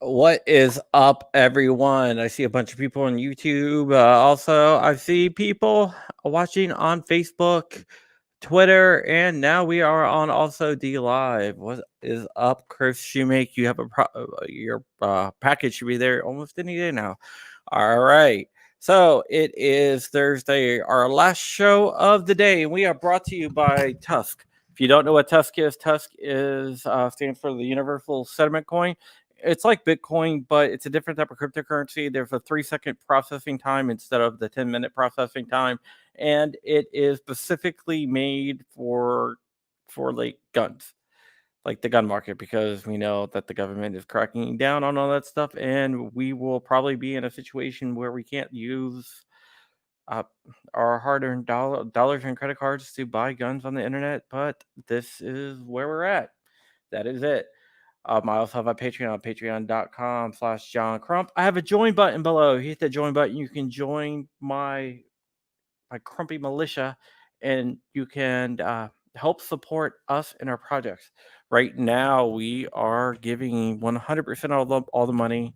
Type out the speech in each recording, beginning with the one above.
What is up, everyone? I see a bunch of people on YouTube. Also, I see people watching on Facebook, Twitter, and now we are on also D Live. What is up, Chris Shoemake? You have your package should be there almost any day now. All right. So it is Thursday, our last show of the day, and we are brought to you by Tusk. If you don't know what Tusk is stands for the Universal Settlement Coin. It's like Bitcoin, but it's a different type of cryptocurrency. There's a 3-second processing time instead of the 10-minute processing time, and it is specifically made for like guns, like the gun market, because we know that the government is cracking down on all that stuff, and we will probably be in a situation where we can't use uh, our hard-earned dollars and credit cards to buy guns on the internet. But this is where we're at. That is it. I also have a Patreon, patreon.com/John Crump. I have a join button below. Hit the join button. You can join my Crumpy militia, and you can help support us in our projects. Right now, we are giving 100% of all the money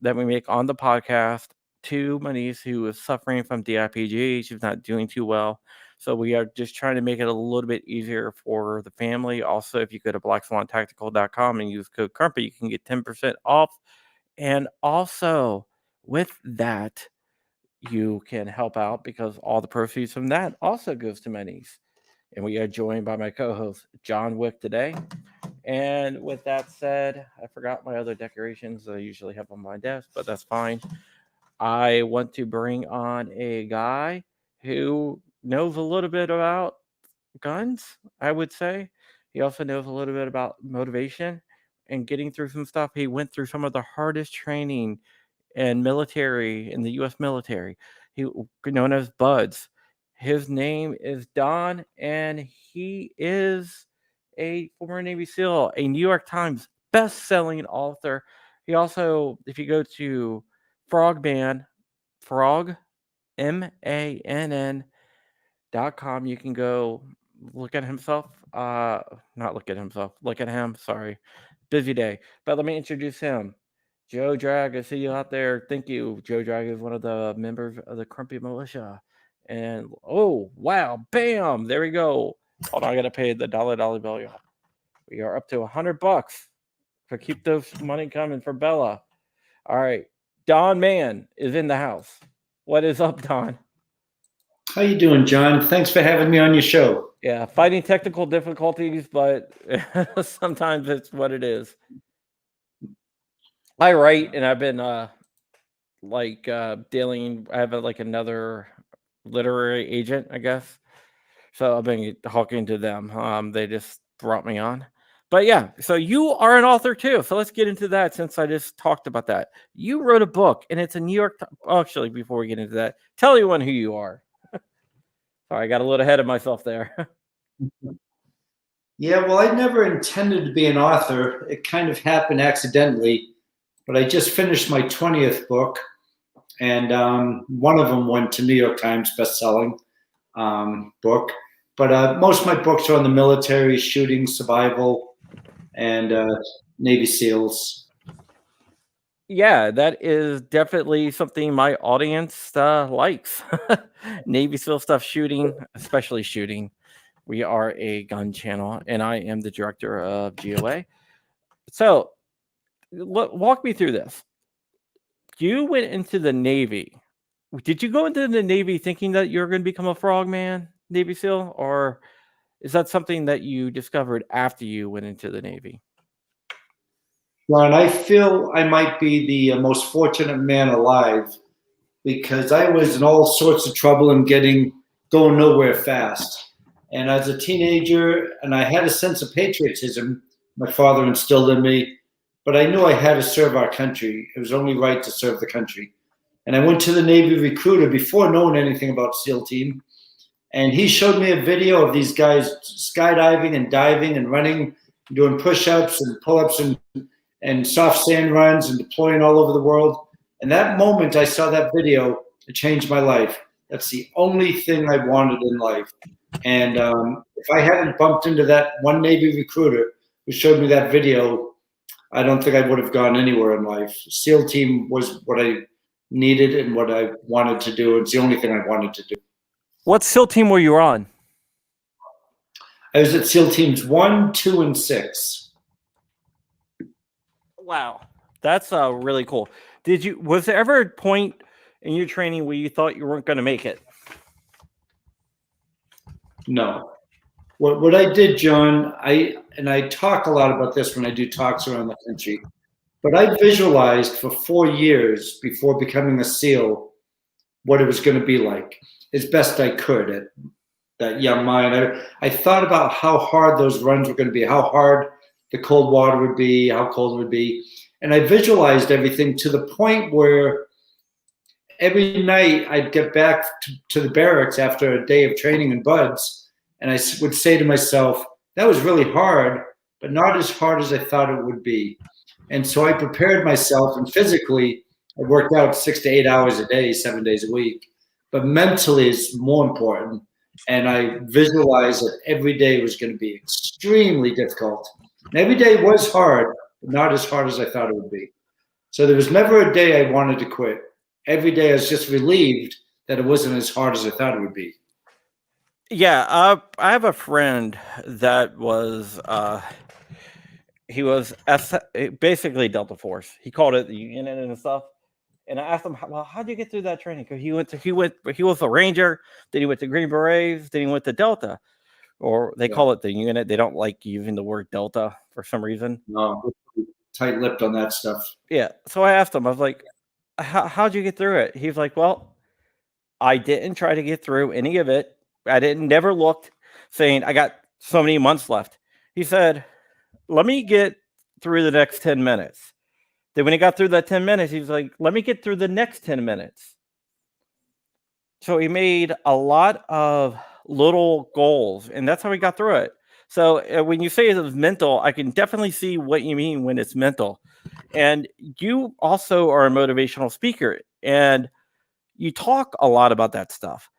that we make on the podcast to my niece who is suffering from DIPG. She's not doing too well. So we are just trying to make it a little bit easier for the family. Also, if you go to blackswantactical.com and use code Crumpy, you can get 10% off. And also, with that, you can help out because all the proceeds from that also goes to my niece. And we are joined by my co-host, John Wick, today. And with that said, I forgot my other decorations that I usually have on my desk, but that's fine. I want to bring on a guy who knows a little bit about guns, I would say. He also knows a little bit about motivation and getting through some stuff. He went through some of the hardest training in the U.S. military. He known as Buds. His name is Don, and he is a former Navy SEAL, a New York Times best-selling author. He also, if you go to Frog MANN.com, you can go look at himself. Not look at himself. Look at him. Sorry, busy day. But let me introduce him. Joe Drag, I see you out there. Thank you. Joe Drag is one of the members of the Crumpy Militia. And oh wow, bam! There we go. Hold on, I gotta pay the dollar bill, y'all. We are up to $100. So keep those money coming for Bella. All right, Don Mann is in the house. What is up, Don? How you doing, John? Thanks for having me on your show. Yeah, fighting technical difficulties, but sometimes it's what it is. I write, and I've been dealing. I have another literary agent, I guess. So I've been talking to them. They just brought me on. But yeah, so you are an author too. So let's get into that since I just talked about that. You wrote a book, and it's a New York. Actually, before we get into that, tell everyone who you are. Sorry, I got a little ahead of myself there. Yeah, well, I never intended to be an author. It kind of happened accidentally, but I just finished my 20th book, and one of them went to New York Times best-selling book. But most of my books are on the military, shooting, survival, and Navy SEALs. Yeah, that is definitely something my audience likes. Navy SEAL stuff, shooting, especially shooting. We are a gun channel, and I am the director of GOA. So, walk me through this. You went into the Navy. Did you go into the Navy thinking that you're going to become a frogman, Navy SEAL, or is that something that you discovered after you went into the Navy? Ron, I feel I might be the most fortunate man alive because I was in all sorts of trouble and going nowhere fast. And as a teenager, and I had a sense of patriotism, my father instilled in me, but I knew I had to serve our country. It was only right to serve the country. And I went to the Navy recruiter before knowing anything about SEAL Team. And he showed me a video of these guys skydiving and diving and running, doing push-ups and pull-ups and soft sand runs and deploying all over the world. And that moment I saw that video, it changed my life. That's the only thing I wanted in life. And if I hadn't bumped into that one Navy recruiter who showed me that video, I don't think I would have gone anywhere in life. SEAL team was what I needed and what I wanted to do. It's the only thing I wanted to do. What SEAL team were you on? I was at SEAL teams 1, 2, and 6. Wow, that's really cool. Was there ever a point in your training where you thought you weren't going to make it? No. What I did, John, I talk a lot about this when I do talks around the country, but I visualized for 4 years before becoming a SEAL what it was going to be like as best I could at that young mind. I thought about how hard those runs were going to be, how hard the cold water would be, how cold it would be. And I visualized everything to the point where every night I'd get back to the barracks after a day of training in buds, and I would say to myself, that was really hard, but not as hard as I thought it would be. And so I prepared myself, and physically, I worked out 6 to 8 hours a day, 7 days a week. But mentally is more important. And I visualized that every day was going to be extremely difficult. And every day was hard, but not as hard as I thought it would be. So there was never a day I wanted to quit. Every day I was just relieved that it wasn't as hard as I thought it would be. Yeah, I have a friend that was basically Delta Force. He called it the unit and stuff. And I asked him, well, how did you get through that training? Because he was a Ranger, then he went to Green Berets, then he went to Delta, or they call it the unit. They don't like using the word Delta for some reason. No, tight-lipped on that stuff. Yeah. So I asked him, I was like, how'd you get through it? He's like, well, I didn't try to get through any of it. I never looked saying I got so many months left. He said, let me get through the next 10 minutes. Then when he got through that 10 minutes, he was like, let me get through the next 10 minutes. So he made a lot of little goals, and that's how he got through it. So when you say it was mental, I can definitely see what you mean when it's mental. And you also are a motivational speaker, and you talk a lot about that stuff.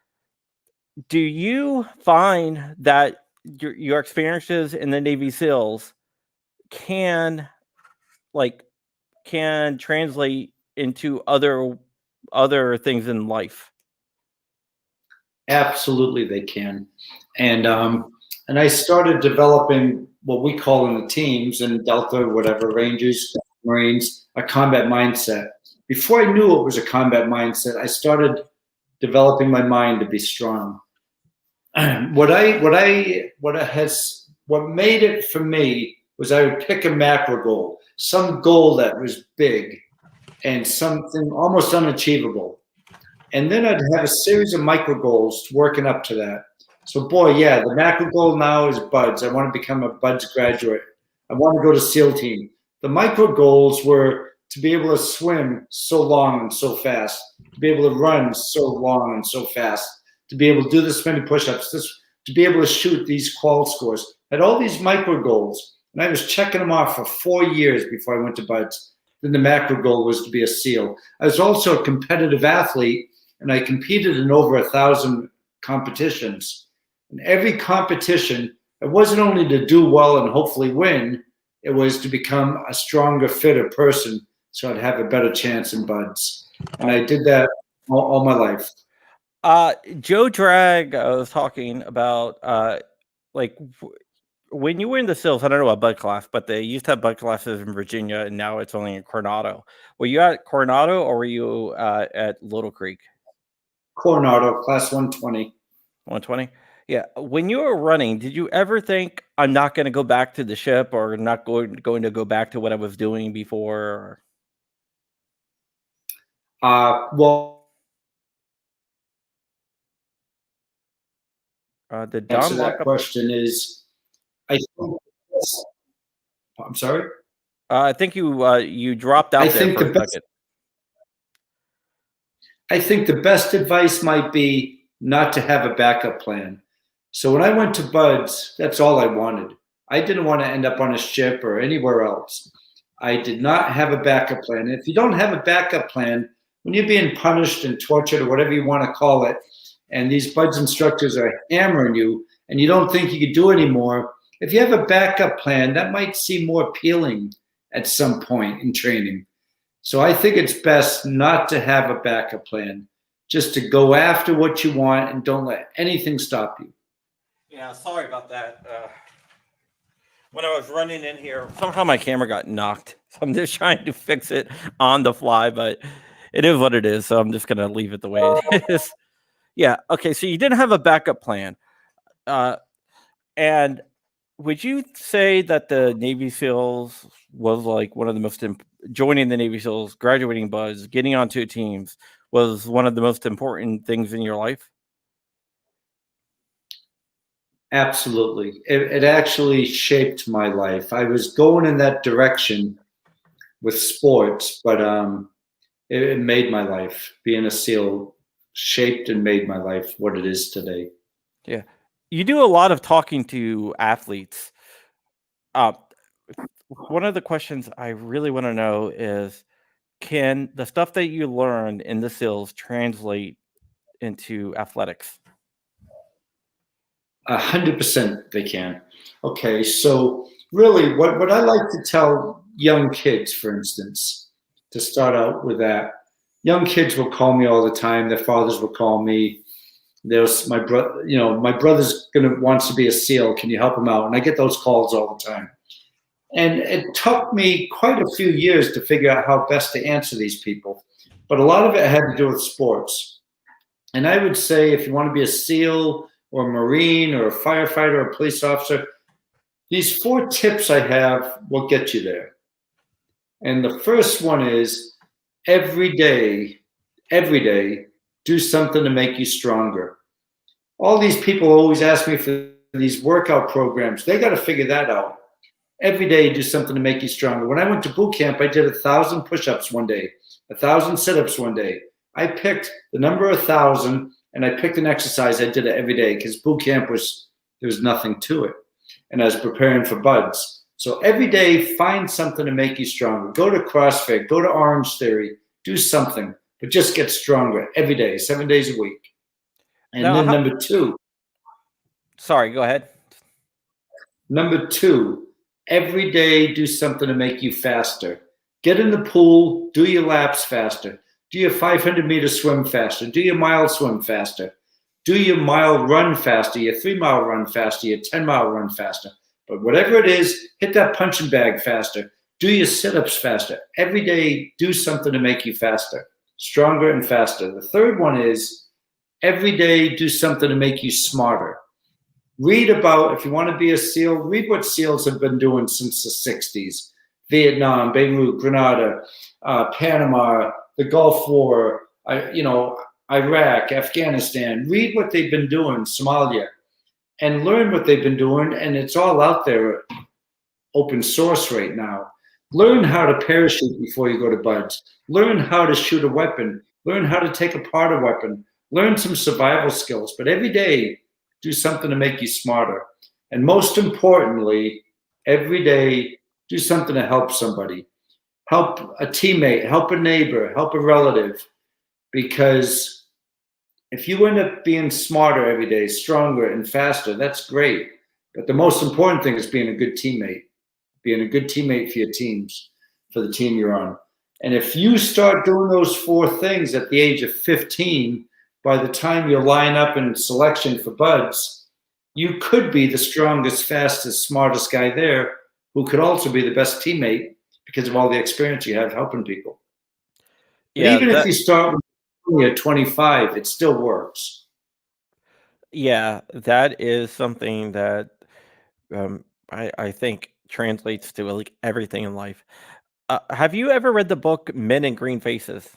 Do you find that your experiences in the Navy SEALs can translate into other things in life? Absolutely, they can. And I started developing what we call in the teams in Delta, whatever, Rangers, Marines, a combat mindset. Before I knew it was a combat mindset, I started developing my mind to be strong. What made it for me was I would pick a macro goal, some goal that was big and something almost unachievable. And then I'd have a series of micro goals working up to that. So the macro goal now is buds. I want to become a buds graduate. I want to go to SEAL team. The micro goals were to be able to swim so long and so fast, to be able to run so long and so fast, to be able to do this many push-ups, to be able to shoot these qual scores. I had all these micro goals, and I was checking them off for 4 years before I went to buds. Then the macro goal was to be a SEAL. I was also a competitive athlete, and I competed in over 1,000 competitions. In every competition, it wasn't only to do well and hopefully win, it was to become a stronger, fitter person so I'd have a better chance in buds. And I did that all my life. Joe Drag was talking about when you were in the SEALs, I don't know about bud class, but they used to have bud classes in Virginia, and now it's only in Coronado. Were you at Coronado or were you at Little Creek? Coronado, class 120. 120? Yeah. When you were running, did you ever think, I'm not going to go back to the ship or not going to go back to what I was doing before? Did Don answer that question is, I'm sorry? I think you dropped out there for a second. I think the best advice might be not to have a backup plan. So when I went to buds, that's all I wanted. I didn't want to end up on a ship or anywhere else. I did not have a backup plan. If you don't have a backup plan, when you're being punished and tortured or whatever you want to call it, and these buds instructors are hammering you and you don't think you can do anymore, if you have a backup plan, that might seem more appealing at some point in training. So I think it's best not to have a backup plan, just to go after what you want and don't let anything stop you. Yeah, sorry about that. When I was running in here, somehow my camera got knocked. So I'm just trying to fix it on the fly, but it is what it is. So I'm just gonna leave it the way it is. Yeah. Okay. So you didn't have a backup plan. Uh, and would you say that the Navy SEALs was like one of the joining the Navy SEALs, graduating buzz, getting onto teams was one of the most important things in your life? Absolutely. It actually shaped my life. I was going in that direction with sports, but it made my life. Being a SEAL shaped and made my life what it is today. Yeah. You do a lot of talking to athletes. Uh, One of the questions I really want to know is, can the stuff that you learned in the SEALs translate into athletics? 100% they can. Okay, so really, what I like to tell young kids, for instance, to start out with that, young kids will call me all the time. Their fathers will call me. There's my brother. My brother's gonna wants to be a SEAL. Can you help him out? And I get those calls all the time. And it took me quite a few years to figure out how best to answer these people. But a lot of it had to do with sports. And I would say if you want to be a SEAL or a Marine or a firefighter or a police officer, these 4 tips I have will get you there. And the first one is every day, every day, do something to make you stronger. All these people always ask me for these workout programs. They got to figure that out. Every day, do something to make you stronger. When I went to boot camp, I did 1,000 push-ups one day, 1,000 sit-ups one day. I picked the number 1,000, and I picked an exercise. I did it every day because boot camp there was nothing to it, and I was preparing for buds. So every day, find something to make you stronger. Go to CrossFit, go to Orange Theory, do something, but just get stronger every day, 7 days a week. And Now, then sorry, go ahead. number two, every day do something to make you faster. Get in the pool, do your laps faster. Do your 500-meter swim faster. Do your mile swim faster. Do your mile run faster, your 3-mile run faster, your 10-mile run faster. But whatever it is, hit that punching bag faster. Do your sit-ups faster. Every day, do something to make you faster, stronger and faster. The third one is every day, do something to make you smarter. Read about, if you want to be a SEAL, read what SEALs have been doing since the 60s. Vietnam, Beirut, Grenada, Panama, the Gulf War, Iraq, Afghanistan. Read what they've been doing, Somalia, and learn what they've been doing. And it's all out there, open source right now. Learn how to parachute before you go to buds. Learn how to shoot a weapon. Learn how to take apart a weapon. Learn some survival skills. But every day, do something to make you smarter. And most importantly, every day, do something to help somebody. Help a teammate, help a neighbor, help a relative. Because if you end up being smarter every day, stronger and faster, that's great. But the most important thing is being a good teammate, being a good teammate for your teams, for the team you're on. And if you start doing those 4 things at the age of 15, by the time you line up in selection for buds, you could be the strongest, fastest, smartest guy there, who could also be the best teammate because of all the experience you have helping people. But Yeah, even if you start at 25, it still works. that is something that I think translates to like everything in life. Have you ever read the book Men in Green Faces?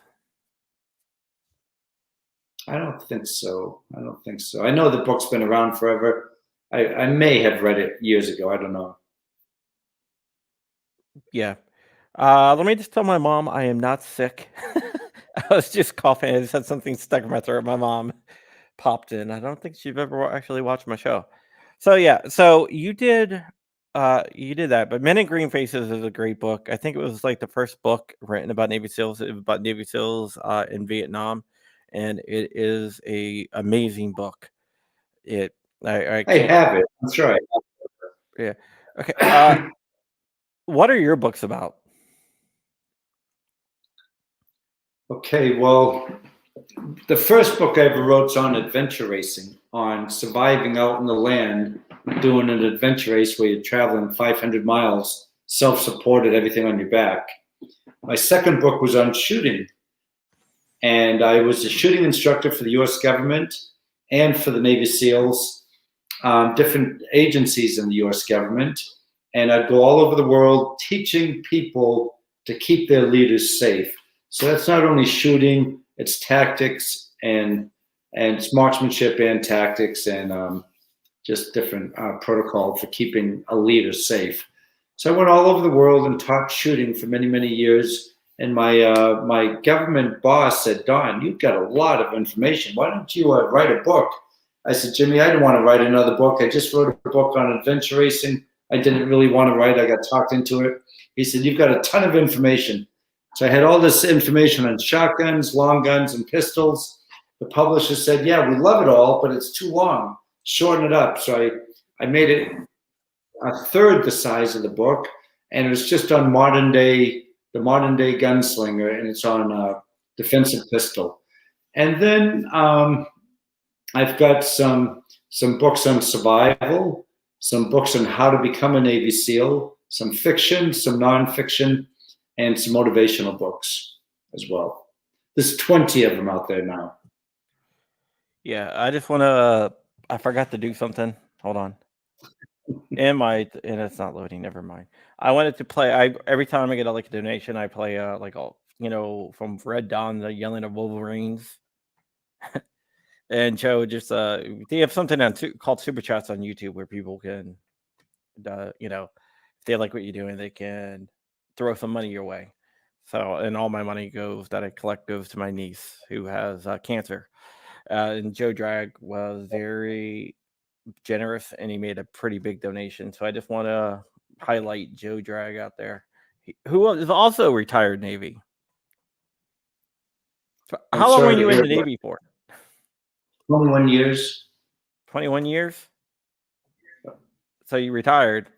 I don't think so. I don't think so. I know the book's been around forever. I may have read it years ago. I don't know. Yeah. Let me just tell my mom I am not sick. I was just coughing. I just had something stuck in my throat. My mom popped in. I don't think she've ever actually watched my show. So yeah, so you did that. But Men in Green Faces is a great book. I think it was like the first book written about Navy SEALs, about Navy SEALs in Vietnam, and it is a amazing book. It I I can't. have it. That's right. Yeah. Okay. What are your books about? Okay, well, the first book I ever wrote is on adventure racing, on surviving out in the land, doing an adventure race where you're traveling 500 miles, self-supported, everything on your back. My second book was on shooting, and I was a shooting instructor for the U.S. government and for the Navy SEALs, different agencies in the U.S. government, and I'd go all over the world teaching people to keep their leaders safe. So that's not only shooting; it's tactics and it's marksmanship and tactics and just different protocol for keeping a leader safe. So I went all over the world and taught shooting for many, many years. And my government boss said, "Don, you've got a lot of information. Why don't you write a book?" I said, "Jimmy, I didn't want to write another book. I just wrote a book on adventure racing. I didn't really want to write. I got talked into it." He said, "You've got a ton of information." So I had all this information on shotguns, long guns, and pistols. The publisher said, "Yeah, we love it all, but it's too long. Shorten it up." So I made it a third the size of the book, and it was just on the modern day gunslinger, and it's on defensive pistol. And then I've got some books on survival, some books on how to become a Navy SEAL, some fiction, some nonfiction, and some motivational books as well. There's 20 of them out there now. Yeah, I just want to. I forgot to do something. Hold on. And it's not loading. Never mind. I wanted to play. I every time I get a donation, I play from Red Dawn, the Yelling of Wolverines. And Joe just they have something called Super Chats on YouTube where people can, if they like what you're doing, they can throw some money your way. So, and all my money that I collect goes to my niece who has cancer. And Joe Drag was very generous and he made a pretty big donation. So I just want to highlight Joe Drag out there, who is also retired Navy. So how long were you in the Navy for? 21 years. 21 years? So you retired?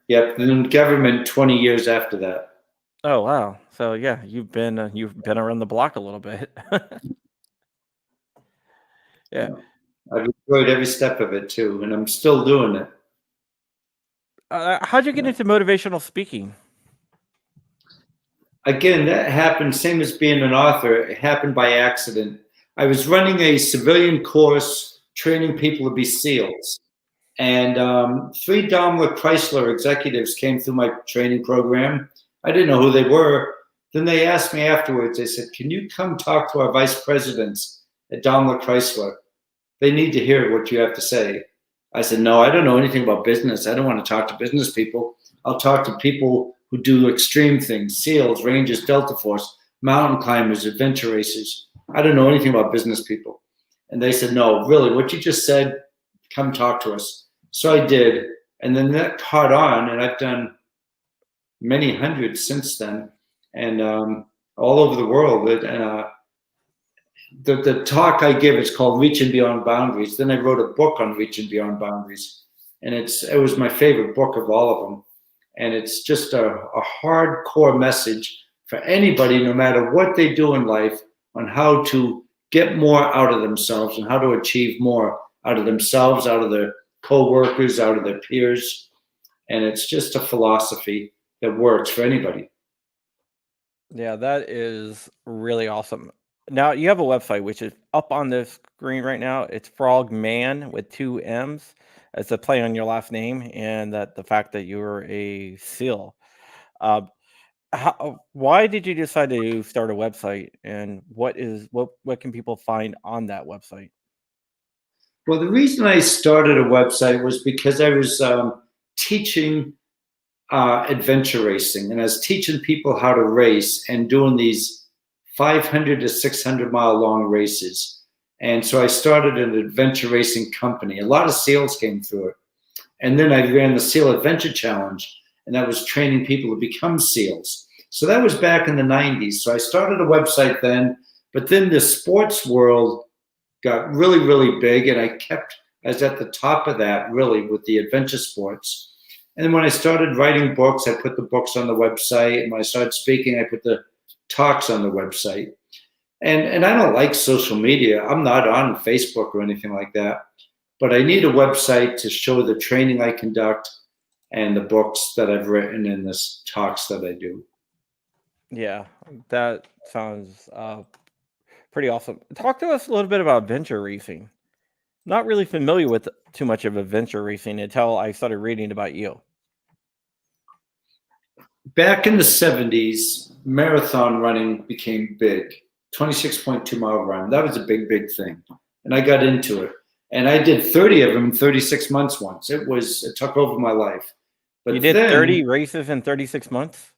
Yep, and then government 20 years after that. Oh wow! So yeah, you've been around the block a little bit. Yeah, I've enjoyed every step of it too, and I'm still doing it. How'd you get into motivational speaking? Again, that happened, same as being an author, it happened by accident. I was running a civilian course training people to be SEALs. And three Daimler Chrysler executives came through my training program. I didn't know who they were. Then they asked me afterwards, they said, "Can you come talk to our vice presidents at Daimler Chrysler? They need to hear what you have to say." I said, "No, I don't know anything about business. I don't want to talk to business people. I'll talk to people who do extreme things, SEALs, Rangers, Delta Force, mountain climbers, adventure racers. I don't know anything about business people." And they said, "No, really, what you just said, come talk to us." So I did. And then that caught on, and I've done many hundreds since then, and all over the world. And the talk I give is called Reaching Beyond Boundaries. Then I wrote a book on Reaching Beyond Boundaries, and it was my favorite book of all of them. And it's just a hardcore message for anybody, no matter what they do in life, on how to get more out of themselves and how to achieve more out of themselves, out of their co-workers, out of their peers. And it's just a philosophy that works for anybody. Yeah, that is really awesome. Now you have a website which is up on the screen right now. It's Frog Man with 2 M's. It's a play on your last name and that the fact that you're a SEAL. Uh, why did you decide to start a website, and what can people find on that website? Well, the reason I started a website was because I was teaching adventure racing, and I was teaching people how to race and doing these 500 to 600 mile long races. And so I started an adventure racing company. A lot of SEALs came through it. And then I ran the SEAL Adventure Challenge, and that was training people to become SEALs. So that was back in the 90s. So I started a website then, but then the sports world got really, really big, and I was at the top of that really with the adventure sports. And then when I started writing books, I put the books on the website. And when I started speaking, I put the talks on the website. And I don't like social media. I'm not on Facebook or anything like that. But I need a website to show the training I conduct and the books that I've written and the talks that I do. Yeah, that sounds pretty awesome. Talk to us a little bit about adventure racing. Not really familiar with too much of adventure racing until I started reading about you. Back in the 70s, marathon running became big. 26.2 mile run. That was a big, big thing. And I got into it. And I did 30 of them in 36 months once. It took over my life. But You did then 30 races in 36 months?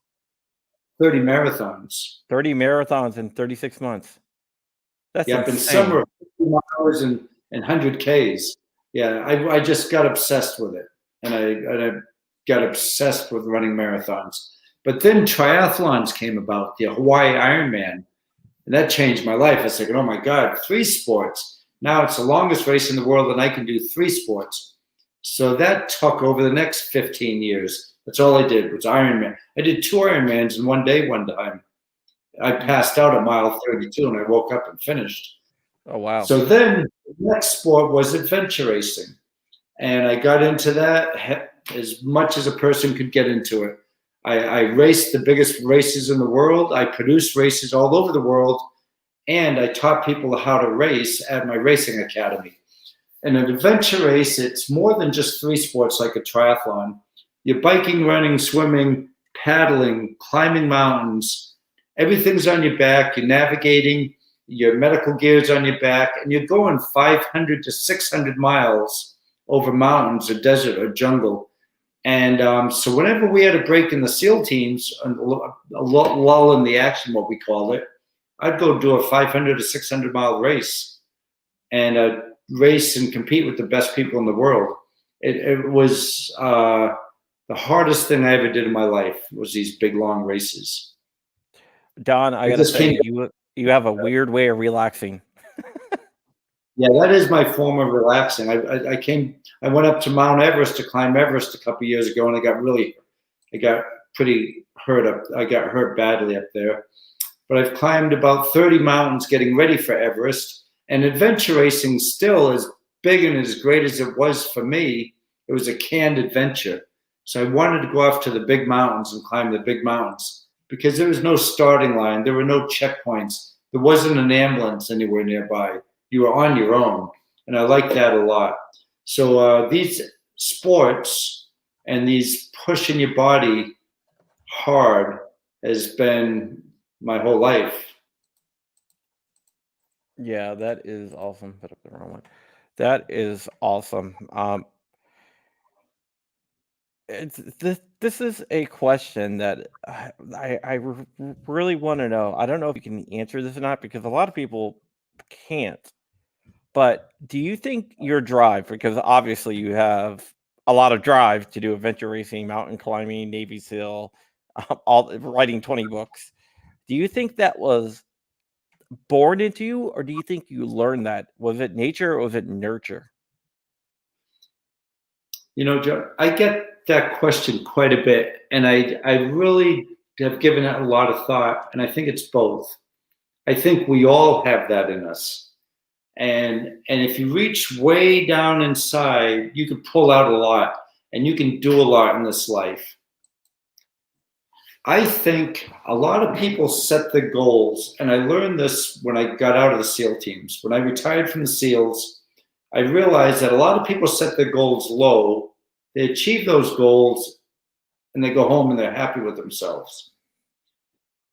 30 marathons. 30 marathons in 36 months. That's Yep, and some insane. were 50 miles and 100 Ks. Yeah, I just got obsessed with it. And I got obsessed with running marathons. But then triathlons came about, the Hawaii Ironman. And that changed my life. I was like, oh my God, 3 sports. Now it's the longest race in the world, and I can do 3 sports. So that took over the next 15 years. That's all I did was Ironman. I did 2 Ironmans in one day one time. I passed out at mile 32 and I woke up and finished. Oh, wow. So then the next sport was adventure racing. And I got into that as much as a person could get into it. I raced the biggest races in the world. I produced races all over the world. And I taught people how to race at my racing academy. In an adventure race, it's more than just 3 sports like a triathlon. You're biking, running, swimming, paddling, climbing mountains. Everything's on your back. You're navigating. Your medical gear's on your back. And you're going 500 to 600 miles over mountains or desert or jungle. And so whenever we had a break in the SEAL teams, a lull in the action, what we called it, I'd go do a 500 to 600 mile race and race and compete with the best people in the world. It was the hardest thing I ever did in my life was these big, long races. Don, I gotta say, you have a weird way of relaxing. Yeah, that is my form of relaxing. I went up to Mount Everest to climb Everest a couple of years ago, and I got pretty hurt up. I got hurt badly up there. But I've climbed about 30 mountains getting ready for Everest. And adventure racing still as big and as great as it was for me. It was a canned adventure. So I wanted to go off to the big mountains and climb the big mountains because there was no starting line. There were no checkpoints. There wasn't an ambulance anywhere nearby. You were on your own. And I like that a lot. So these sports and these pushing your body hard has been my whole life. Yeah, that is awesome. Put up the wrong one. That is awesome. This is a question that really want to know. I don't know if you can answer this or not because a lot of people can't. But do you think your drive, because obviously you have a lot of drive to do adventure racing, mountain climbing, Navy SEAL, all writing 20 books. Do you think that was born into you, or do you think you learned that? Was it nature or was it nurture? You know, Joe, I get that question quite a bit, and I really have given it a lot of thought, and I think it's both. I think we all have that in us. And if you reach way down inside, you can pull out a lot and you can do a lot in this life. I think a lot of people set the goals, and I learned this when I got out of the SEAL teams. When I retired from the SEALs, I realized that a lot of people set their goals low, they achieve those goals, and they go home and they're happy with themselves.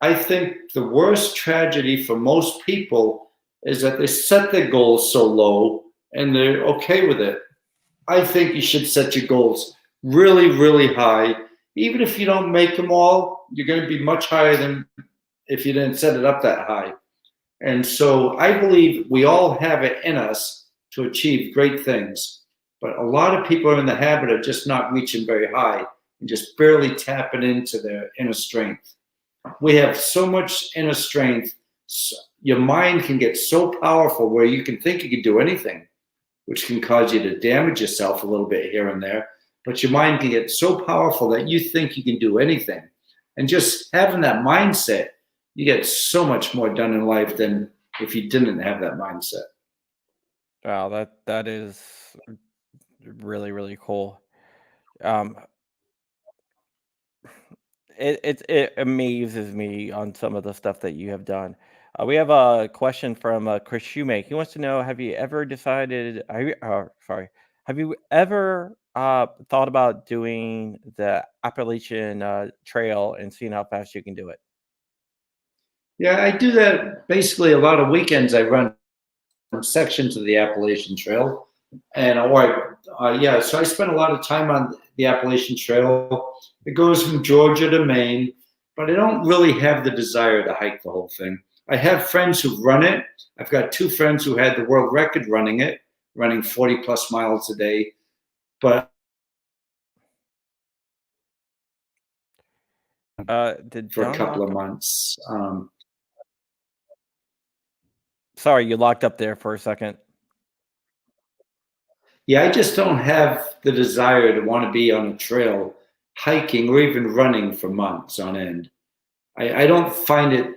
I think the worst tragedy for most people is that they set their goals so low and they're okay with it. I think you should set your goals really, really high. Even if you don't make them all, you're going to be much higher than if you didn't set it up that high. And so I believe we all have it in us to achieve great things. But a lot of people are in the habit of just not reaching very high and just barely tapping into their inner strength. We have so much inner strength. Your mind can get so powerful where you can think you can do anything, which can cause you to damage yourself a little bit here and there. But your mind can get so powerful that you think you can do anything. And just having that mindset you get so much more done in life than if you didn't have that mindset. Wow, that is really, really cool. Um, it amazes me on some of the stuff that you have done. We have a question from Chris Shoemake. He wants to know: have you ever decided? Sorry, have you ever thought about doing the Appalachian Trail and seeing how fast you can do it? Yeah, I do that basically a lot of weekends. I run sections of the Appalachian Trail, and yeah, so I spend a lot of time on the Appalachian Trail. It goes from Georgia to Maine, but I don't really have the desire to hike the whole thing. I have friends who run it. I've got two friends who had the world record running it, running 40 plus miles a day, but Did for a John couple lock of up? months. Sorry, you locked up there for a second. Yeah, I just don't have the desire to want to be on a trail hiking or even running for months on end. I don't find it.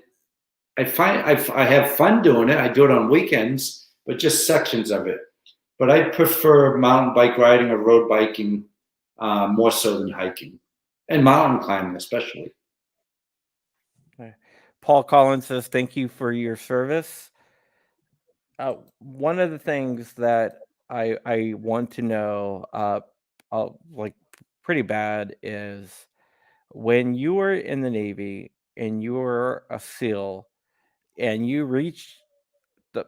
I have fun doing it. I do it on weekends, but just sections of it. But I prefer mountain bike riding or road biking more so than hiking and mountain climbing, especially. Okay. Paul Collins says, "Thank you for your service." One of the things that I want to know, like pretty bad, is when you were in the Navy and you were a SEAL and you the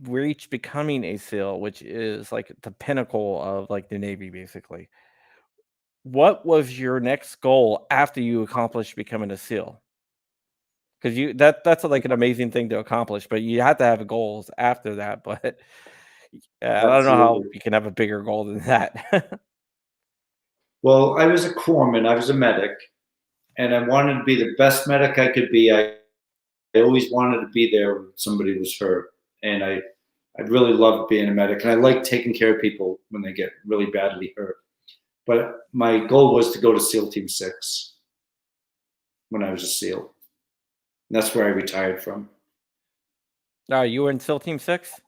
reached becoming a SEAL, which is like the pinnacle of like the Navy, basically. What was your next goal after you accomplished becoming a SEAL? Because that's like an amazing thing to accomplish, but you have to have goals after that. But I don't know how Absolutely. you can have a bigger goal than that. Well, I was a corpsman. I was a medic, and I wanted to be the best medic I could be. I always wanted to be there when somebody was hurt, and I really loved being a medic, and I like taking care of people when they get really badly hurt. But my goal was to go to SEAL Team 6 when I was a SEAL. And that's where I retired from. You were in SEAL Team 6?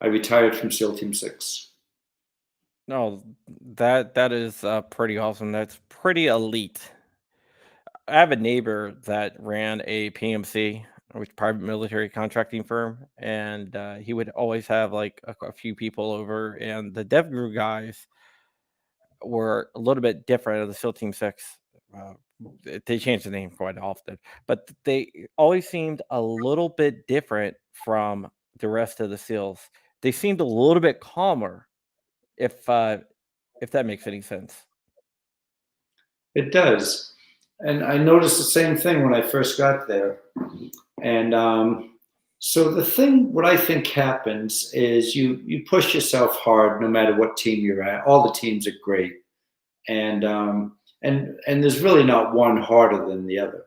I retired from SEAL Team 6. No, that is pretty awesome. That's pretty elite. I have a neighbor that ran a PMC, which private military contracting firm, and he would always have like a few people over, and the dev group guys were a little bit different of the SEAL Team 6. Uh, they changed the name quite often, but they always seemed a little bit different from the rest of the SEALs. They seemed a little bit calmer, if uh, if that makes any sense. It does. And I noticed the same thing when I first got there. And so what I think happens is you push yourself hard no matter what team you're at. All the teams are great, and there's really not one harder than the other.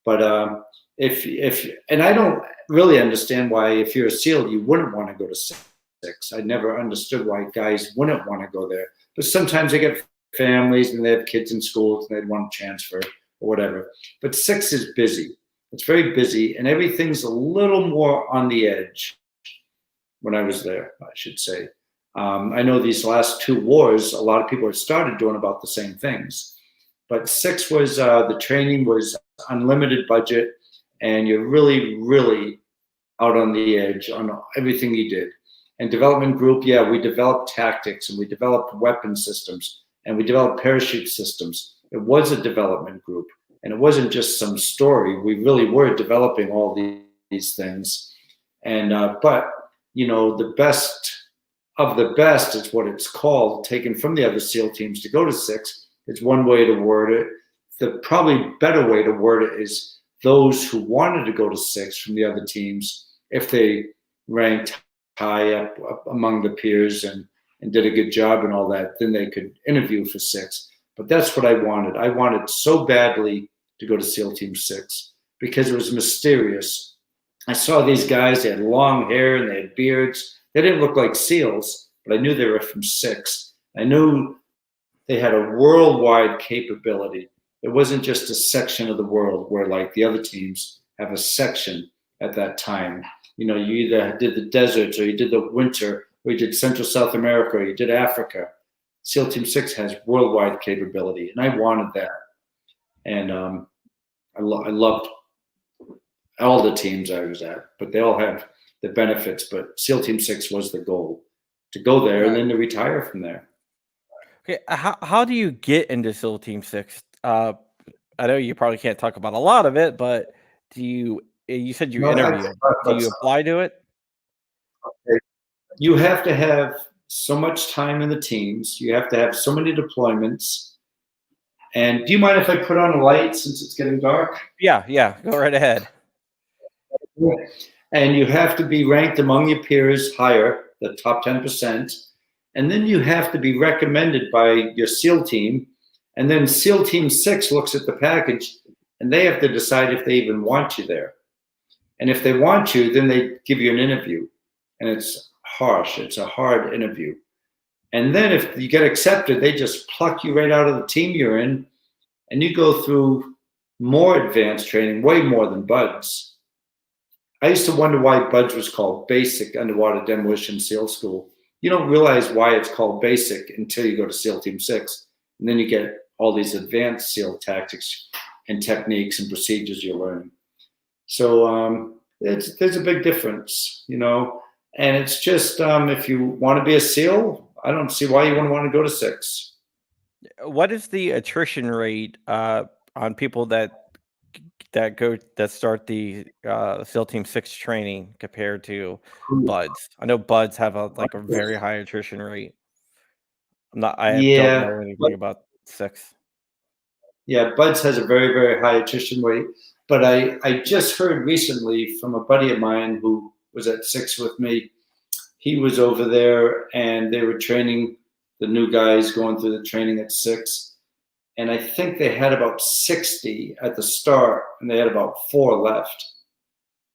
But if and I don't really understand why if you're a SEAL you wouldn't want to go to 6. I never understood why guys wouldn't want to go there. But sometimes they get families and they have kids in schools and they'd want to transfer or whatever. But 6 is busy. It's very busy and everything's a little more on the edge when I was there, I should say. I know these last 2 wars, a lot of people have started doing about the same things. But 6 was the training was unlimited budget, and you're really, really out on the edge on everything you did. And development group, yeah, we developed tactics and we developed weapon systems and we developed parachute systems. It was a development group, and it wasn't just some story. We really were developing all these things. And but the best of the best is what it's called, taken from the other SEAL teams to go to 6. It's one way to word it. The probably better way to word it is those who wanted to go to 6 from the other teams, if they ranked high up among the peers and did a good job and all that, then they could interview for 6. But that's what I wanted. I wanted so badly to go to SEAL Team 6 because it was mysterious. I saw these guys, they had long hair and they had beards. They didn't look like SEALs, but I knew they were from 6. I knew they had a worldwide capability. It wasn't just a section of the world where like the other teams have a section at that time. You know, you either did the deserts or you did the winter or you did Central South America or you did Africa. SEAL Team 6 has worldwide capability, and I wanted that. And I loved all the teams I was at, but they all have the benefits. But SEAL Team 6 was the goal, to go there and Right. then to retire from there. Okay. How do you get into SEAL Team 6? I know you probably can't talk about a lot of it, but do you you said you No, I interviewed. Do you apply to it? you have to have so much time in the teams. You have to have so many deployments. And do you mind if I put on a light since it's getting dark? Yeah, yeah, go right ahead. Yeah. And you have to be ranked among your peers higher, the top 10%. And then you have to be recommended by your SEAL team. And then SEAL Team 6 looks at the package and they have to decide if they even want you there. And if they want you, then they give you an interview. And it's harsh, it's a hard interview. And then if you get accepted, they just pluck you right out of the team you're in and you go through more advanced training, way more than BUDS. I used to wonder why BUDS was called Basic Underwater Demolition SEAL School. You don't realize why it's called Basic until you go to SEAL Team 6. And then you get all these advanced SEAL tactics and techniques and procedures you're learning. So there's a big difference, you know. And it's just if you want to be a SEAL, I don't see why you wouldn't want to go to 6. What is the attrition rate on people that start the SEAL Team 6 training compared to Buds? I know Buds have a very high attrition rate. Don't Yeah, know anything about 6. yeah, BUDS has a very, very high attrition rate. But I just heard recently from a buddy of mine who was at 6 with me. He was over there and they were training the new guys going through the training at 6. And I think they had about 60 at the start and they had about 4 left.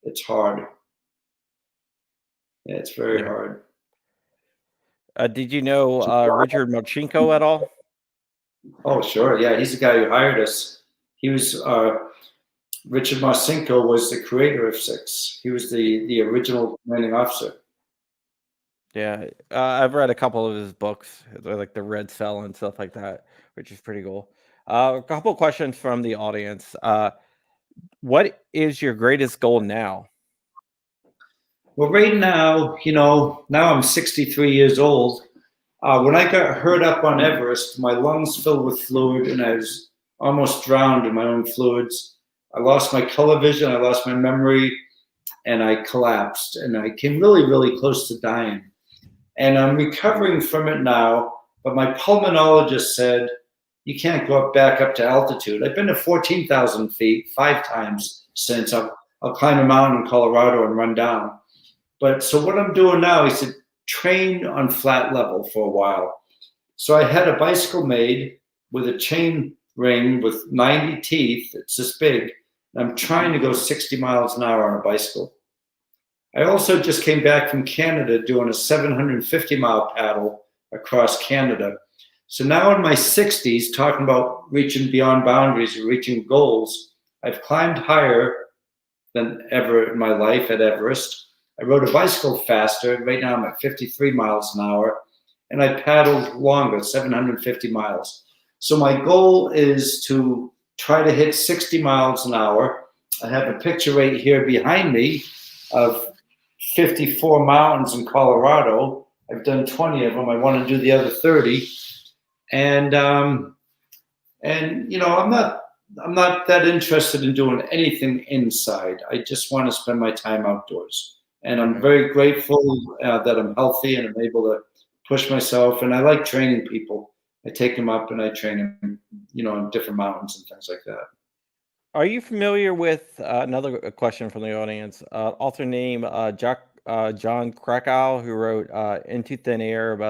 It's hard. Yeah, it's very Yeah. hard. Did you know Richard Marchenko at all? Oh, sure. Yeah, he's the guy who hired us. He was Richard Marcinko was the creator of 6. He was the original commanding officer. Yeah, I've read a couple of his books, like the Red Cell and stuff like that, which is pretty cool. A couple questions from the audience. What is your greatest goal now? Well, right now, you know, now I'm 63 years old. When I got hurt up on Everest, my lungs filled with fluid and I was almost drowned in my own fluids. I lost my color vision, I lost my memory, and I collapsed. And I came really, really close to dying. And I'm recovering from it now, but my pulmonologist said, you can't go back up to altitude. I've been to 14,000 feet 5 times since. I'll climb a mountain in Colorado and run down. But so what I'm doing now, he said, train on flat level for a while. So I had a bicycle made with a chain ring with 90 teeth. It's this big. And I'm trying to go 60 miles an hour on a bicycle. I also just came back from Canada doing a 750-mile paddle across Canada. So now in my 60s, talking about reaching beyond boundaries and reaching goals, I've climbed higher than ever in my life at Everest. I rode a bicycle faster. Right now I'm at 53 miles an hour. And I paddled longer, 750 miles. So my goal is to try to hit 60 miles an hour. I have a picture right here behind me of 54 mountains in Colorado. I've done 20 of them. I want to do the other 30. And you know, I'm not that interested in doing anything inside. I just want to spend my time outdoors. And I'm very grateful that I'm healthy and I'm able to push myself. And I like training people. I take them up and I train them, you know, on different mountains and things like that. Are you familiar with another question from the audience? Author name John Krakow, who wrote "Into Thin Air"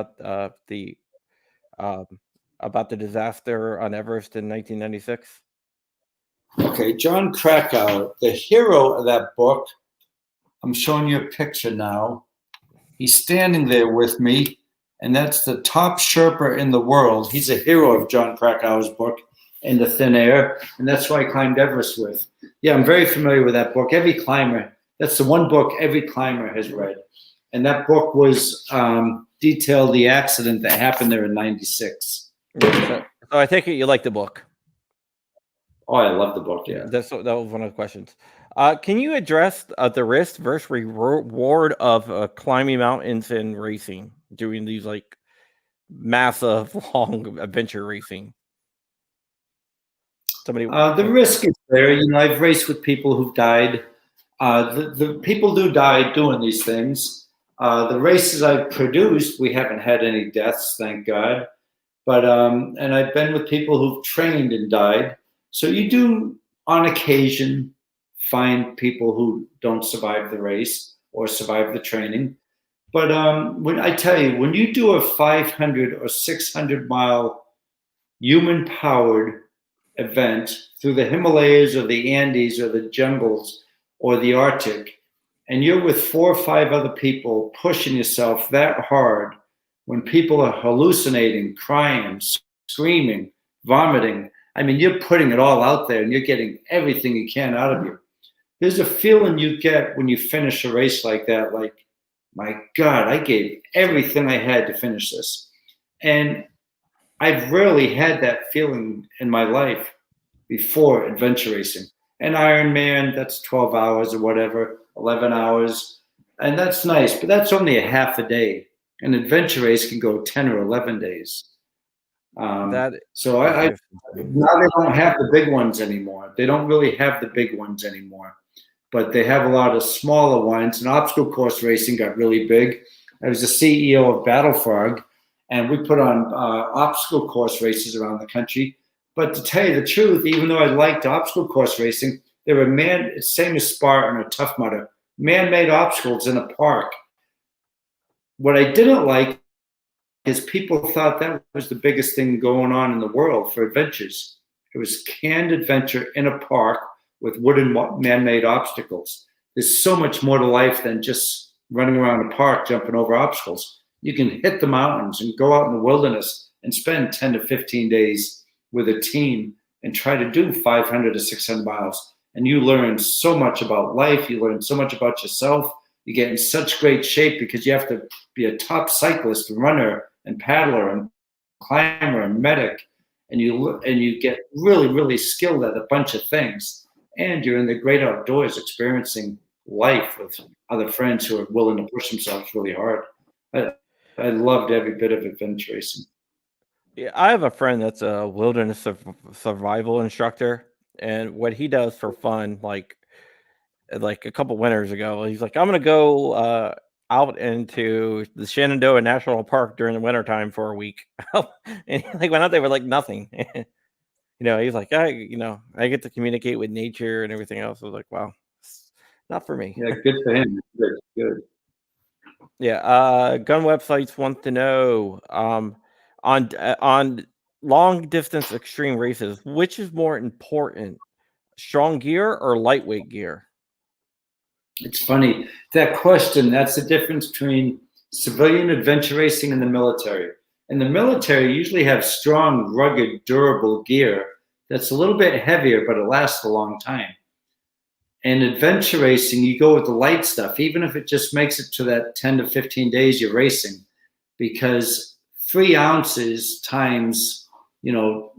um, about the disaster on Everest in 1996. Okay, John Krakow, the hero of that book. I'm showing you a picture now. He's standing there with me, and that's the top Sherpa in the world. He's a hero of John Krakow's book. in the thin air, and that's why I climbed Everest with. Yeah, I'm very familiar with that book. Every climber, that's the one book every climber has read. And that book was detailed the accident that happened there in '96. So I take it you like the book. Oh, I love the book. Yeah. That was one of the questions. Can you address the risk versus reward of climbing mountains and racing, doing these like massive long adventure racing? The risk is there. I've raced with people who've died. The people do die doing these things. The races I've produced, we haven't had any deaths, thank God. But and I've been with people who've trained and died. So you do, on occasion, find people who don't survive the race or survive the training. But when I tell you, when you do a 500 or 600 mile human powered event through the Himalayas or the Andes or the jungles or the Arctic, and you're with 4 or 5 other people pushing yourself that hard, when people are hallucinating, crying, screaming, vomiting, I mean, you're putting it all out there and you're getting everything you can out of you. There's a feeling you get when you finish a race like that, like, my God, I gave everything I had to finish this. And I've rarely had that feeling in my life before adventure racing. And Ironman, that's 12 hours or whatever, 11 hours. And that's nice, but that's only a half a day. An adventure race can go 10 or 11 days. So now they don't have the big ones anymore. They don't really have the big ones anymore, but they have a lot of smaller ones. And obstacle course racing got really big. I was the CEO of Battle Frog, and we put on obstacle course races around the country. But to tell you the truth, even though I liked obstacle course racing, there were same as Spartan or Tough Mudder, man-made obstacles in a park. What I didn't like is people thought that was the biggest thing going on in the world for adventures. It was canned adventure in a park with wooden man-made obstacles. There's so much more to life than just running around a park jumping over obstacles. You can hit the mountains and go out in the wilderness and spend 10 to 15 days with a team and try to do 500 to 600 miles. And you learn so much about life. You learn so much about yourself. You get in such great shape because you have to be a top cyclist, runner, and paddler, and climber, and medic. And you get really, really skilled at a bunch of things. And you're in the great outdoors experiencing life with other friends who are willing to push themselves really hard. I loved every bit of adventure racing. Yeah, I have a friend that's a wilderness survival instructor, and what he does for fun, like a couple winters ago, he's like, "I'm gonna go out into the Shenandoah National Park during the wintertime for a week," and he like went out there with like nothing. He's like, I get to communicate with nature and everything else. I was like, wow, it's not for me. Yeah, good for him. Good, good. Yeah, gun websites want to know on long distance extreme races, which is more important, strong gear or lightweight gear? It's funny, that question, that's the difference between civilian adventure racing and the military. In the military, you usually have strong, rugged, durable gear that's a little bit heavier, but it lasts a long time. In adventure racing, you go with the light stuff, even if it just makes it to that 10 to 15 days you're racing, because 3 ounces times, 10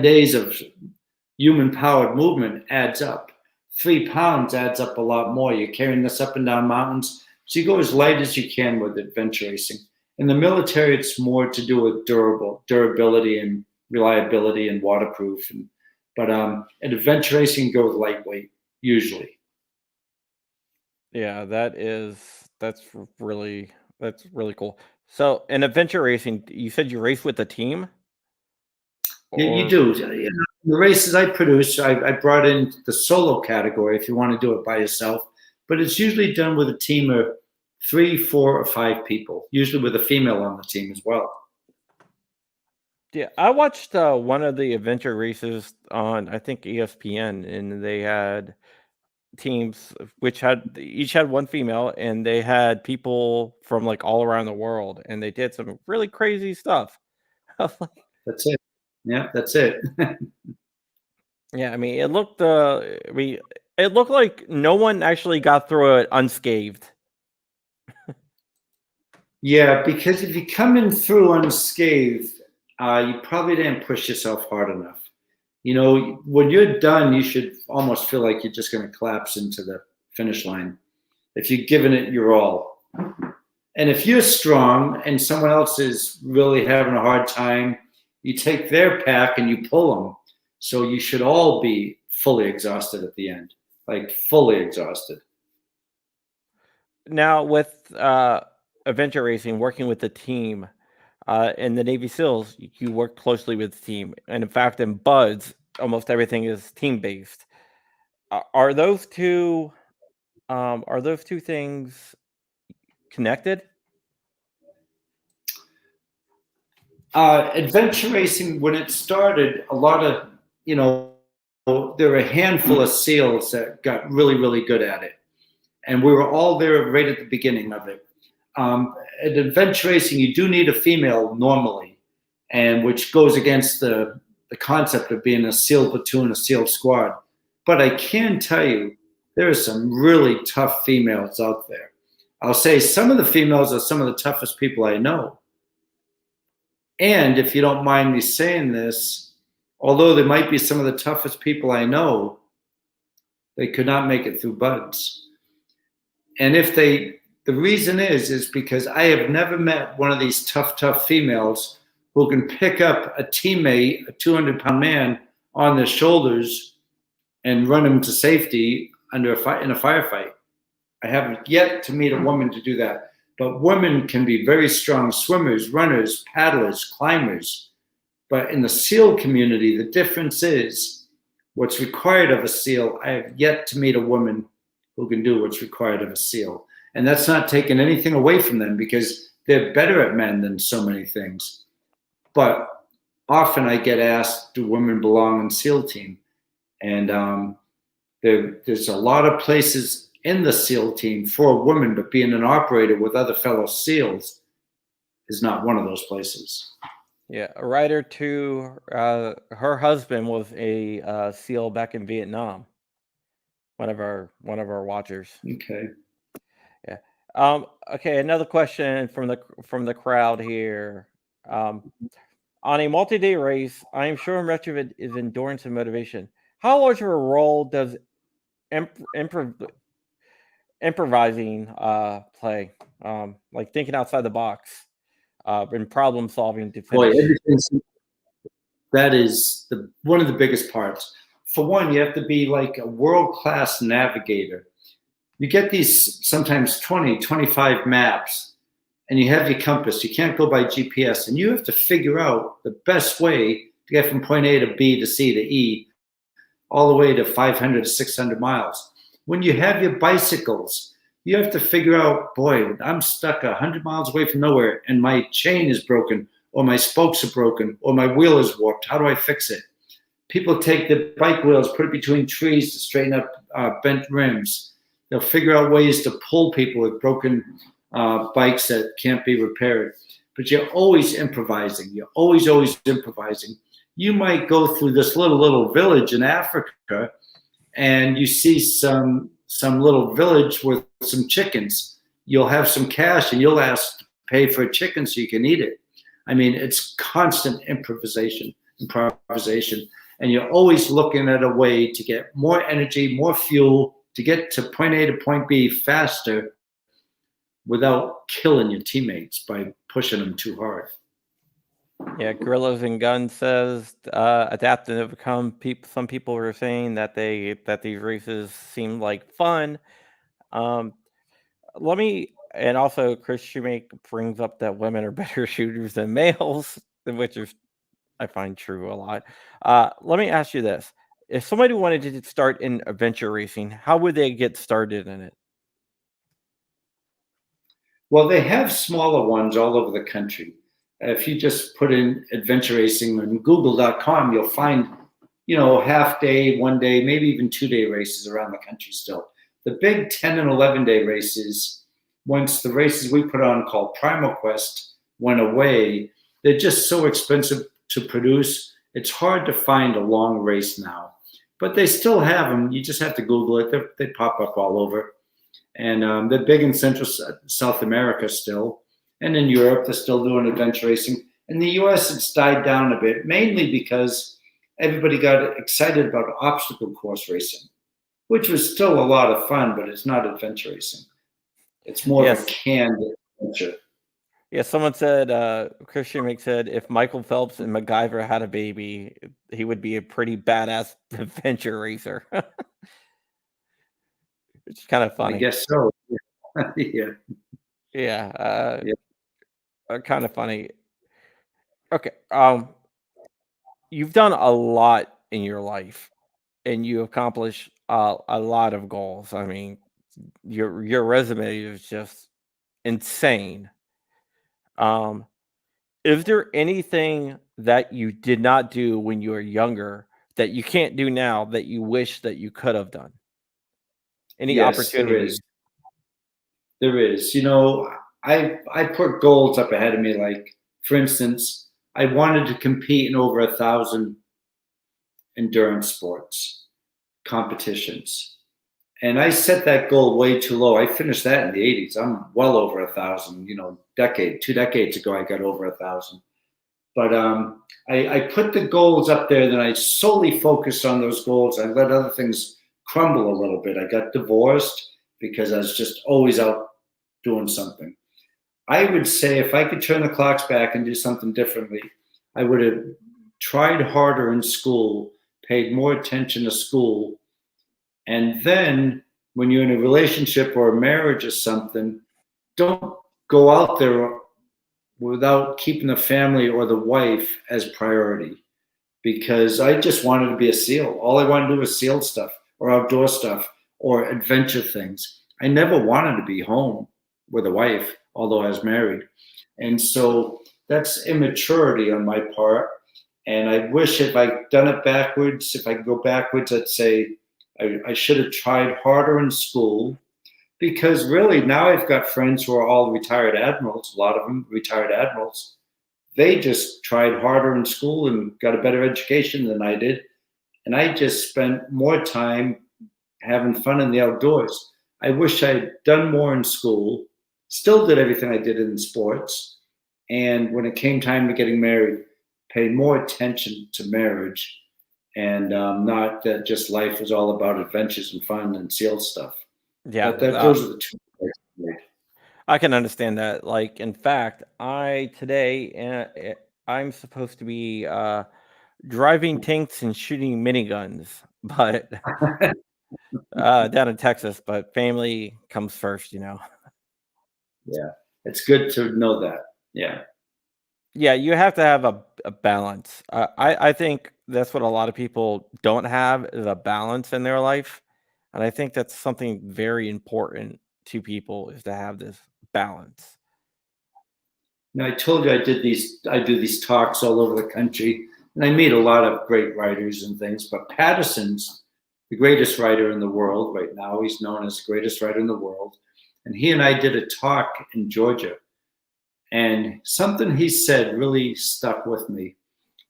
days of human powered movement adds up. 3 pounds adds up a lot more. You're carrying this up and down mountains. So you go as light as you can with adventure racing. In the military, it's more to do with durability and reliability and waterproof. But in adventure racing, you go with lightweight usually. Yeah, that's really cool. So in adventure racing, you said you race with a team, You or do. The races I produce, I brought in the solo category if you want to do it by yourself, but it's usually done with a team of 3, 4, or 5 people, usually with a female on the team as well. yeah, I watched one of the adventure races on I think ESPN, and they had teams which had each had one female, and they had people from like all around the world, and they did some really crazy stuff. I was like, That's it. Yeah, that's it. Yeah, I mean, it looked like no one actually got through it unscathed. Yeah, because if you come in through unscathed, you probably didn't push yourself hard enough. You know, when you're done, you should almost feel like you're just going to collapse into the finish line if you're giving it your all. And if you're strong and someone else is really having a hard time, you take their pack and you pull them. So you should all be fully exhausted at the end, like fully exhausted. Now, with adventure racing, working with the team in the Navy SEALs, you work closely with the team, and in fact, in Buds, almost everything is team based. Are those two? Are those two things connected? Adventure racing, when it started, a lot of, you know, there were a handful of SEALs that got really, really good at it. And we were all there right at the beginning of it. At adventure racing, you do need a female normally, and which goes against the concept of being a SEAL platoon, a SEAL squad. But I can tell you, there are some really tough females out there. I'll say some of the females are some of the toughest people I know. And if you don't mind me saying this, although they might be some of the toughest people I know, they could not make it through Buds. And if they, the reason is because I have never met one of these tough females who can pick up a teammate, a 200-pound man, on their shoulders and run him to safety in a firefight. I have yet to meet a woman to do that. But women can be very strong swimmers, runners, paddlers, climbers. But in the SEAL community, the difference is what's required of a SEAL. I have yet to meet a woman who can do what's required of a SEAL. And that's not taking anything away from them because they're better at men than so many things. But often I get asked, do women belong in SEAL team? And there's a lot of places in the SEAL team for a woman, but being an operator with other fellow SEALs is not one of those places. Yeah, a writer to her husband was a SEAL back in Vietnam. One of our watchers. Okay. Yeah. Okay, another question from the crowd here. On a multi-day race, I am sure much of it is endurance and motivation. How large of a role does improvising play? Like thinking outside the box and problem solving to Boy, finish. that is one of the biggest parts. For one, you have to be like a world-class navigator. You get these sometimes 20, 25 maps, and you have your compass. You can't go by GPS, and you have to figure out the best way to get from point A to B to C to E, all the way to 500 to 600 miles. When you have your bicycles, you have to figure out, boy, I'm stuck 100 miles away from nowhere, and my chain is broken, or my spokes are broken, or my wheel is warped. How do I fix it? People take the bike wheels, put it between trees to straighten up bent rims. They'll figure out ways to pull people with broken bikes that can't be repaired. But you're always improvising. You're always improvising. You might go through this little village in Africa, and you see some little village with some chickens. You'll have some cash, and you'll ask to pay for a chicken so you can eat it. I mean, it's constant improvisation, and you're always looking at a way to get more energy, more fuel, to get to point A to point B faster without killing your teammates by pushing them too hard. Yeah, Gorillas and Guns says adapt and overcome. Some people were saying that these races seem like fun. Um, and also Chris Shoemake brings up that women are better shooters than males, which is I find true a lot. Let me ask you this: if somebody wanted to start in adventure racing, how would they get started in it? Well, they have smaller ones all over the country. If you just put in adventure racing on google.com, you'll find, half day, 1 day, maybe even 2 day races around the country still. The big 10 and 11 day races, once the races we put on called Primal Quest went away, they're just so expensive to produce It's hard to find a long race now, but they still have them. You just have to Google it. They pop up all over. And they're big in Central South America still. And in Europe, they're still doing adventure racing. In the US, it's died down a bit, mainly because everybody got excited about obstacle course racing, which was still a lot of fun, but it's not adventure racing. It's more of a Yes. canned adventure. Yeah, someone said, Christian Mick said, if Michael Phelps and MacGyver had a baby, he would be a pretty badass adventure racer. Which is kind of I funny. guess so. Yeah. Yeah, Yeah. kind of funny. Okay, you've done a lot in your life, and you accomplish a lot of goals. I mean, your resume is just insane. Um, is there anything that you did not do when you were younger that you can't do now that you wish that you could have done? Any Yes, there is. opportunities? There is. I put goals up ahead of me. Like, for instance, I wanted to compete in over 1,000 endurance sports competitions. And I set that goal way too low. I finished that in the 80s. I'm well over 1,000, 2 decades ago, I got over 1,000. But I put the goals up there, then I solely focused on those goals. I let other things crumble a little bit. I got divorced because I was just always out doing something. I would say if I could turn the clocks back and do something differently, I would have tried harder in school, paid more attention to school, and then when you're in a relationship or a marriage or something, don't go out there without keeping the family or the wife as priority. Because I just wanted to be a SEAL. All I wanted to do was SEAL stuff or outdoor stuff or adventure things. I never wanted to be home with a wife, although I was married. And so that's immaturity on my part. And I wish if I'd done it backwards, if I could go backwards, I'd say I should have tried harder in school, because really now I've got friends who are all retired admirals, a lot of them retired admirals. They just tried harder in school and got a better education than I did. And I just spent more time having fun in the outdoors. I wish I had done more in school, still did everything I did in sports. And when it came time to getting married, paid more attention to marriage, and not that just life was all about adventures and fun and SEAL stuff. Yeah, Those are the two things I made. I can understand that. Like, in fact, I today I'm supposed to be driving tanks and shooting miniguns, but down in Texas. But family comes first. Yeah, it's good to know that. Yeah. Yeah, you have to have a balance. I think that's what a lot of people don't have is a balance in their life, and I think that's something very important to people is to have this balance. Now, I told you I do these talks all over the country, and I meet a lot of great writers and things. But Patterson's the greatest writer in the world right now. He's known as the greatest writer in the world. And he and I did a talk in Georgia, and something he said really stuck with me.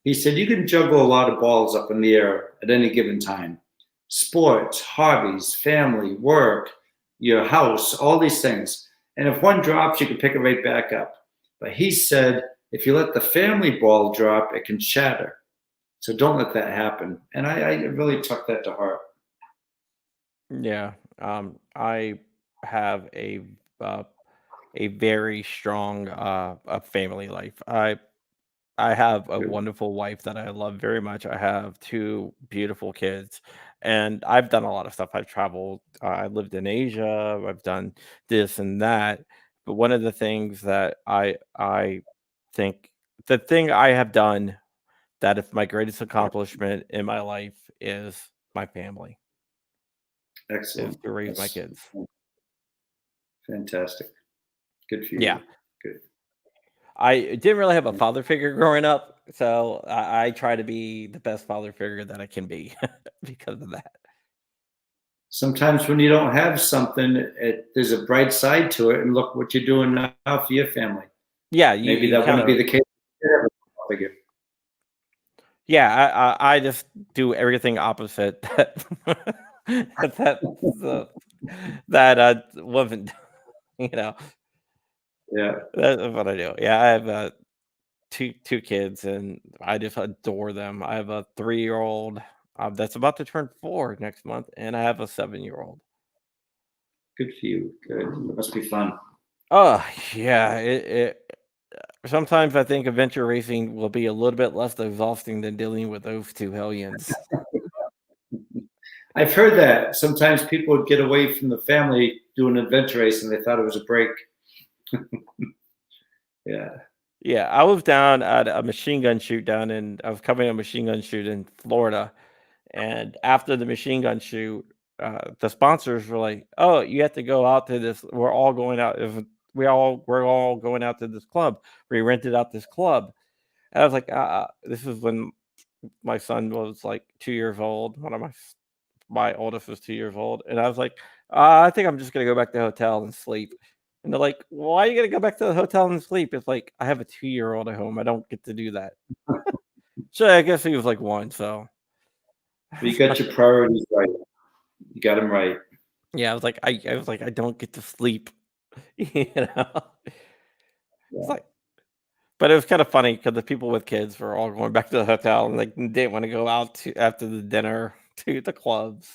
He said, you can juggle a lot of balls up in the air at any given time: sports, hobbies, family, work, your house, all these things. And if one drops, you can pick it right back up. But he said, if you let the family ball drop, it can shatter. So don't let that happen. And I really took that to heart. Yeah, I have uh, a very strong family life. I have a Good. wonderful wife that I love very much. I have two beautiful kids, and I've done a lot of stuff. I've traveled. I lived in Asia. I've done this and that. But one of the things that I think the thing I have done that is my greatest accomplishment in my life is my family, is Excellent. to raise my That's kids. fantastic. Good for Yeah. you. Good. I didn't really have a father figure growing up, so I try to be the best father figure that I can be because of that. Sometimes when you don't have something, there's a bright side to it. And look what you're doing now for your family. Yeah, you Maybe you that wouldn't be kinda the case. Figure. Yeah, I just do everything opposite that the that wasn't you know Yeah, that's what I do. Yeah, I have two kids, and I just adore them. I have a 3-year-old that's about to turn 4 next month, and I have a 7-year-old. good for you. Good. It must be fun. Oh yeah, it sometimes I think adventure racing will be a little bit less exhausting than dealing with those two hellions. I've heard that sometimes people would get away from the family doing adventure race and they thought it was a break. Yeah. Yeah, I was down at a machine gun shoot down in I was covering a machine gun shoot in Florida, and after the machine gun shoot, the sponsors were like, "Oh, you have to go out to this. We're all going out. We're all going out to this club. We rented out this club." And I was like, This is when my son was like 2 years old. One of my oldest was 2 years old, and I was like, I think I'm just gonna go back to the hotel and sleep." And they're like, "Why are you gonna go back to the hotel and sleep?" It's like, I have a 2-year-old at home. I don't get to do that. So I guess he was like 1. So But you got your priorities right. You got them right. yeah, I was like, I don't get to sleep. You know, it's Yeah. like, but it was kind of funny because the people with kids were all going back to the hotel and like didn't want to go out to after the dinner to the clubs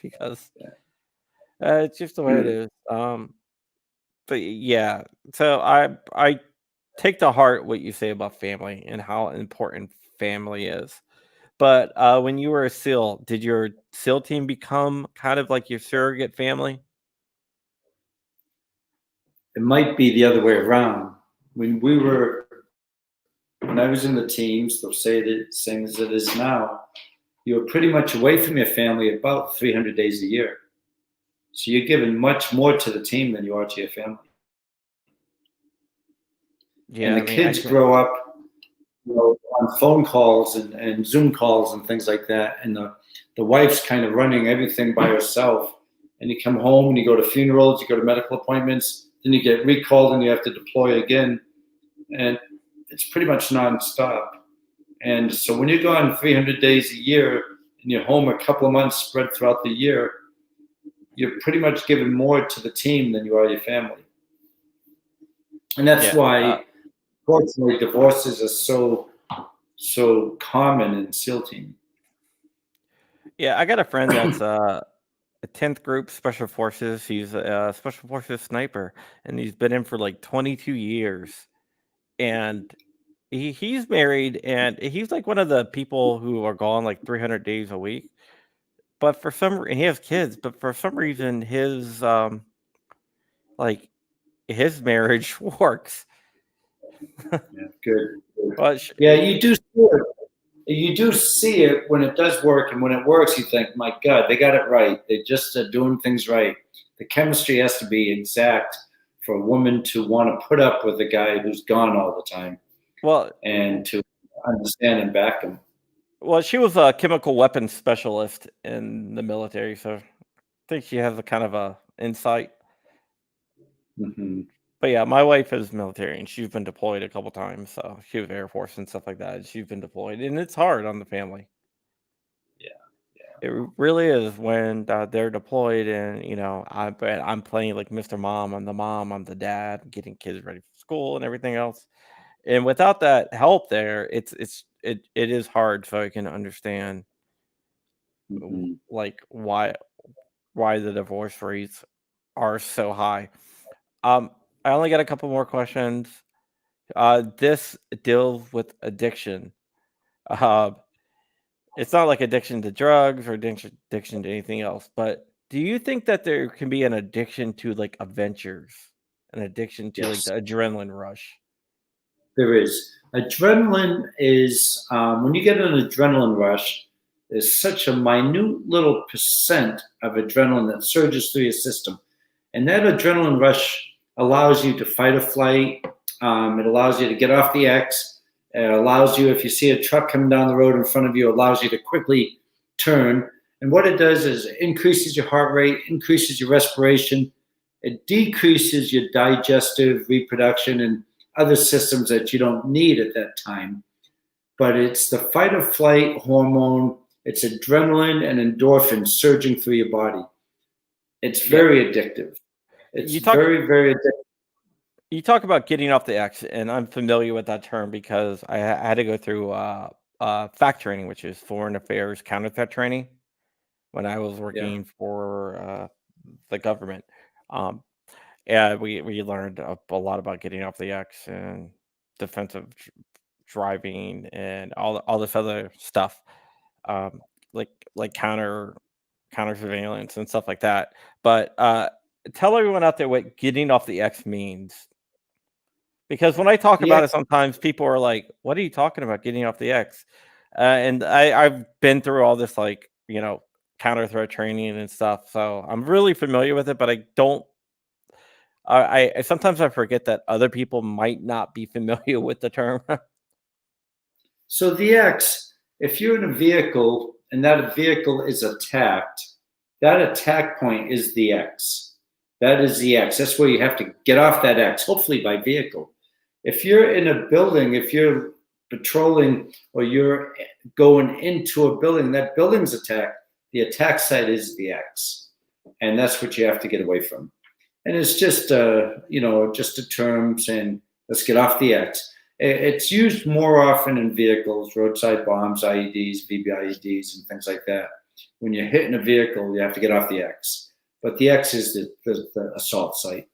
because it's just the way it Yeah. is. But yeah, so I take to heart what you say about family and how important family is. But when you were a SEAL, did your SEAL team become kind of like your surrogate family? It might be the other way around. When we were, when I was in the teams, they'll say it same as it is now. You were pretty much away from your family about 300 days a year. So you're giving much more to the team than you are to your family. And Yeah, the I mean, I kids can. grow up, on phone calls and Zoom calls and things like that. And the wife's kind of running everything by herself. And you come home and you go to funerals, you go to medical appointments, then you get recalled and you have to deploy again. And it's pretty much nonstop. And so when you're gone 300 days a year and you're home a couple of months spread throughout the year, you're pretty much giving more to the team than you are your family. And that's Yeah, why, fortunately, divorces are so common in SEAL team. yeah. I got a friend that's a 10th group special forces. He's a special forces sniper, and he's been in for like 22 years. And he's married, and he's like one of the people who are gone like 300 days a week. But for he has kids, but for some reason like his marriage works. Yeah, good. Well, Yeah, you do see it. You do see it when it does work, and when it works, you think, "My God, they got it right. They just are doing things right." The chemistry has to be exact for a woman to want to put up with a guy who's gone all the time well, and to understand and back him. well, she was a chemical weapons specialist in the military, so I think she has a kind of a insight. Hmm. But yeah, my wife is military, and she's been deployed a couple times. So she was Air Force and stuff like that. And she's been deployed, and it's hard on the family. Yeah, It really is when they're deployed, and I'm playing like Mr. Mom. I'm the mom. I'm the dad, getting kids ready for school and everything else. And without that help, there, it is hard. So I can understand hmm like why the divorce rates are so high. I only got a couple more questions. This deals with addiction. Uh, it's not like addiction to drugs or addiction to anything else, but do you think that there can be an addiction to like adventures, an addiction to like yes. the adrenaline rush? There is. Adrenaline is, when you get an adrenaline rush, there's such a minute little percent of adrenaline that surges through your system. And that adrenaline rush allows you to fight or flight. It allows you to get off the X. It allows you, if you see a truck coming down the road in front of you, it allows you to quickly turn. And what it does is it increases your heart rate, increases your respiration, it decreases your digestive, reproduction, and other systems that you don't need at that time. but it's the fight or flight hormone. It's adrenaline and endorphins surging through your body. It's Yeah. very addictive. It's You talk very, very addictive. you talk about getting off the X, and I'm familiar with that term because I had to go through fact training, which is foreign affairs counter threat training when I was Yeah. working for the government. Um, yeah, we learned a lot about getting off the X and defensive driving and all this other stuff, um, like counter surveillance and stuff like that. But tell everyone out there what getting off the X means, because when I talk The about it, sometimes people are like, "What are you talking about getting off the X?" And I've been through all this, like, counter threat training and stuff, so I'm really familiar with it. But I don't. I sometimes I forget that other people might not be familiar with the term. So the X, if you're in a vehicle and that vehicle is attacked, that attack point is the X. That is the X. That's where you have to get off that X, hopefully by vehicle. If you're in a building, if you're patrolling or you're going into a building, that building's attacked, the attack site is the X. And that's what you have to get away from. And it's just just a term saying let's get off the X. It's used more often in vehicles, roadside bombs, IEDs, VBIEDs, and things like that. When you're hitting a vehicle, you have to get off the X. But the X is the assault site.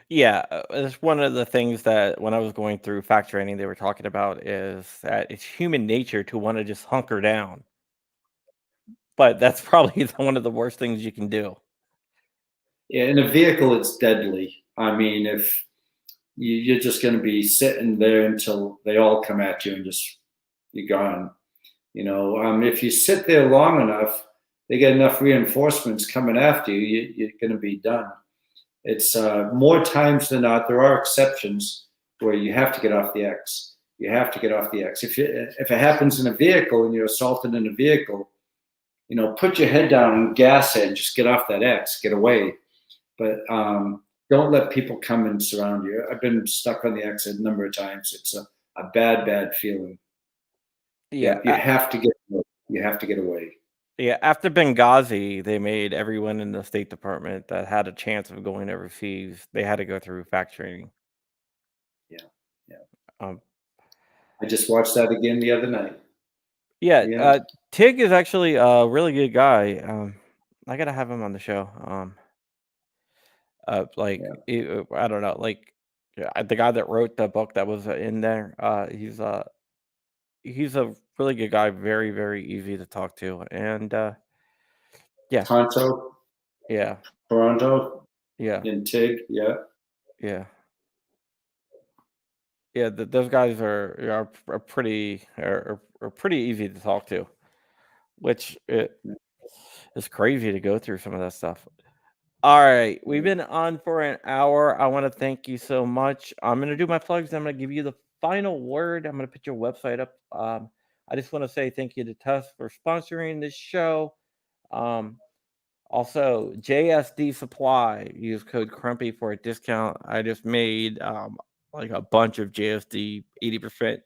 Yeah, it's one of the things that when I was going through fact training, they were talking about is that it's human nature to want to just hunker down, but that's probably one of the worst things you can do. Yeah, in a vehicle, it's deadly. I mean, if you're just going to be sitting there until they all come at you and just you're gone. If you sit there long enough, they get enough reinforcements coming after you, you're going to be done. It's more times than not. There are exceptions where you have to get off the X. You have to get off the X. If it happens in a vehicle and you're assaulted in a vehicle, put your head down and gas it and just get off that X, get away. But don't let people come and surround you. I've been stuck on the X a number of times. It's a bad, bad feeling. Yeah, Yeah, you have to get away. You have to get away. yeah. After Benghazi, they made everyone in the State Department that had a chance of going overseas, they had to go through fact training. Yeah, yeah. Um, I just watched that again the other night. yeah, Yeah, Tig is actually a really good guy. I gotta have him on the show. Like, yeah. I don't know, like, yeah, the guy that wrote the book that was in there, he's a really good guy, very, very easy to talk to, and, yeah, Tonto, yeah, Toronto, yeah, and Tig. Yeah. yeah, yeah, those guys are pretty are pretty easy to talk to, which it is crazy to go through some of that stuff. Alright, we've Yeah. been on for an hour. I wanna thank you so much. I'm gonna do my plugs, I'm gonna give you the final word. I'm gonna put your website up. I just wanna say thank you to Tusk for sponsoring this show. Um, Also, JSD Supply, use code Crumpy for a discount. I just made, like, a bunch of JSD 80%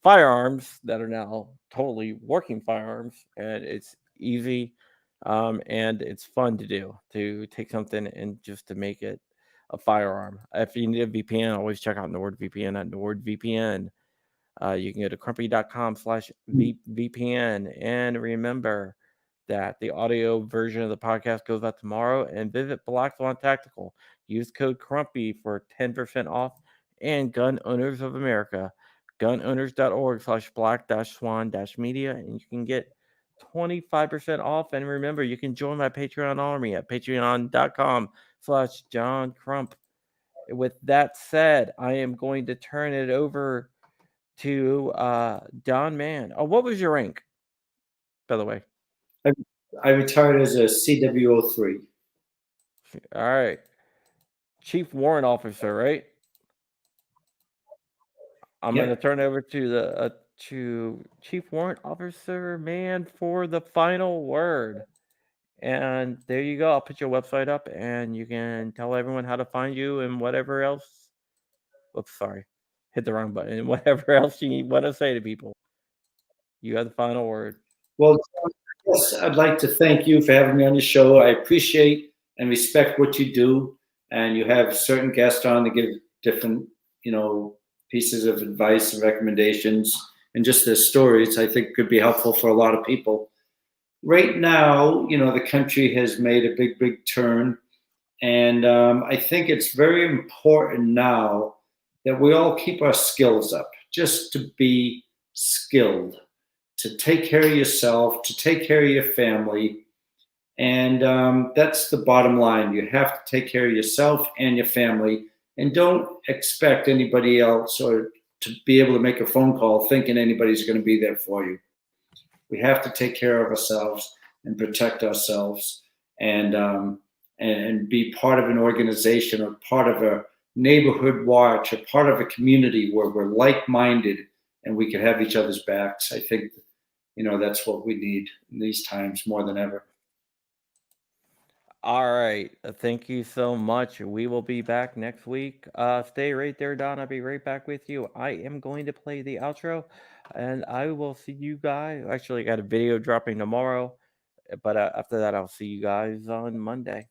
firearms that are now totally working firearms, and it's easy, and it's fun to do, to take something and just to make it a firearm. If you need a VPN, always check out NordVPN at NordVPN. You can go to crumpy.com/VPN. And remember that the audio version of the podcast goes out tomorrow. And visit Black Swan Tactical. Use code Crumpy for 10% off. And Gun Owners of America, gunowners.org/black-swan-media. And you can get 25% off. And remember, you can join my Patreon army at patreon.com/John Crump. With that said, I am going to turn it over to Don Mann. Oh, what was your rank, by the way? I, I retired as a CWO3. All right. Chief Warrant Officer, right? I'm gonna Yep. turn over to the to Chief Warrant Officer man for the final word. And there you go. I'll put your website up and you can tell everyone how to find you and whatever else. Oops, sorry. Hit the wrong button. And whatever else you want to say to people. You have the final word. Well, yes, I'd like to thank you for having me on your show. I appreciate and respect what you do, and you have certain guests on to give different, you know, pieces of advice and recommendations, and just their stories. I think could be helpful for a lot of people. Right now, the country has made a big, big turn, and I think it's very important now that we all keep our skills up, just to be skilled, to take care of yourself, to take care of your family. And that's the bottom line. You have to take care of yourself and your family, and don't expect anybody else or to be able to make a phone call thinking anybody's going to be there for you. We have to take care of ourselves and protect ourselves, and and be part of an organization or part of a neighborhood watch or part of a community where we're like-minded and we can have each other's backs. I think that's what we need in these times more than ever. All right. Thank you so much. We will be back next week. Stay right there, Don. I'll be right back with you. I am going to play the outro, and I will see you guys. Actually, I got a video dropping tomorrow, but after that, I'll see you guys on Monday.